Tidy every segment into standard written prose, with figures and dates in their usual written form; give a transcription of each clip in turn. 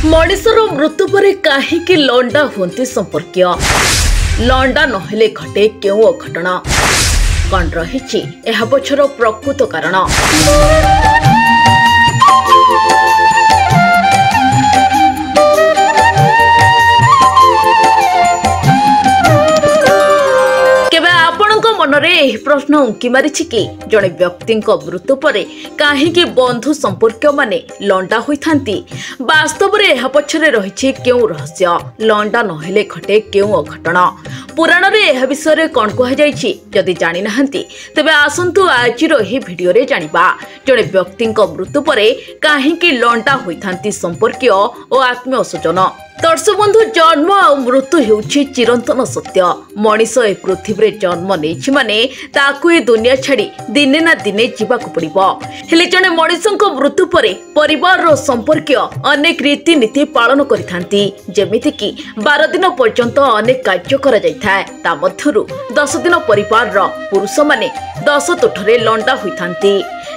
मଣିषर मृत्यु पर कहीं लंडा हुंती संपर्क लंडा नहेले घटे क्यों अघटना कौन रही पछर प्रकृत कारण। मनरे प्रश्न उंकी मारी कि जड़े व्यक्ति मृत्यु पर कहीं बंधु संपर्क माने लंडा होइथांती। वास्तव में यह पछरे रही क्यों रहस्य लंडा नहेले घटे क्यों अघटना पुराण रे यह विषय कौन कहुई जदि जानी नाहंती तेबे आसंतु आज भिडियो रे जानिबा जड़े व्यक्ति मृत्यु पर कहीं लंडा होइथांती संपर्क और आत्मीय स्वजन। दर्शक बंधु जन्म और मृत्यु हेउछि चिरंतन सत्य। मनीष ए पृथ्वी जन्म नहीं माने ताकू ए दुनिया छाड़ी दिने ना दिने जीवाक पड़िबो। हेले जने मनीषक मृत्यु पर परिवार रो संपर्क अनेक रीति नीति पालन करिथांती जेमिति कि 12 दिन पर्यंत अनेक कार्य करा जायथाय। ता मध्यरु 10 दिन परिवार रो पुरुष माने 10 तुठरे लंडा होइथांती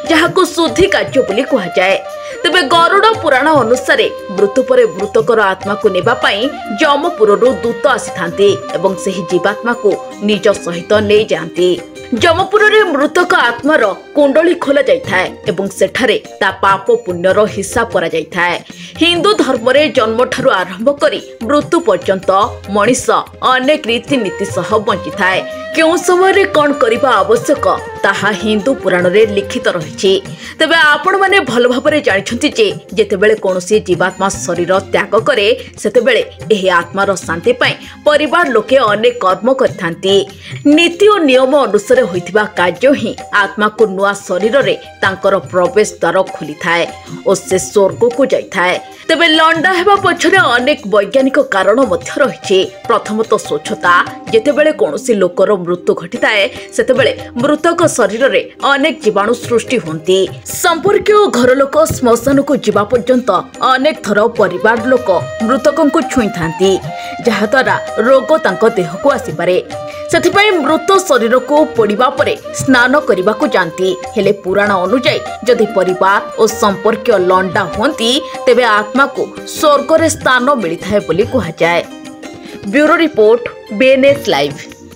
जहाको शुद्धि कार्य बोली कहा जाए। तेबे गरुड़ पुराण अनुसार मृत्यु पर मृतकर आत्मा को नेबा पाई जमपुर दूत आसी एवं सही जीवात्मा को निज सहित नहीं जाती। जमपुर रे मृतक आत्मार कुंडली खोला जाए एवं सेठारे ता पाप पुण्यर हिसाब करा जाए। हिंदू धर्म रे जन्म ठारू आरंभ करी मृत्यु पर्यंत मनीष अनेक रीति नीति सह बंची थाए। क्यों समय कौन करबा आवश्यक ताहा हिंदू पुराण रे लिखित रही। तेबे आपण माने भल भाबरे जानिछंती जे जेतेबेले कोनोसी जीवात्मा शरीर त्याग करे सेतेबेले एही आत्मार शांति पाई परिवार लोके अनेक कर्म करथांती। नीति और नियम अनुसार होइथिबा कार्य ही आत्मा को नुआ शरीर रे तांकर प्रवेश द्वार खुली थाए और से स्वर्ग को जाई थाए। तेबे लंडा हेबा पछरे अनेक वैज्ञानिक कारण मध्य रहिछि। प्रथमतः स्वच्छता जेतेबेले कोनोसी लोकर मृत्यु घटिताए सेतेबेले मृतक शरीर रे अनेक जीवाणु सृष्टि होंती। संपर्क और घर लोक श्मशान को जीवा पर्यंत अनेक थर परिवार लोक मृतकों को छुई थांती जहा द्वारा रोग तांको देह को आसी पारे। सेथिपाई मृत शरीर को पोड़िबा परे स्नान करने को जानती। हेले पुराण अनुजाई जदि परिवार और संपर्क लंडा होंती तेबे आत्मा को स्वर्ग रे स्थान मिलता है बोली कहा जाए। Bureau report BNS live.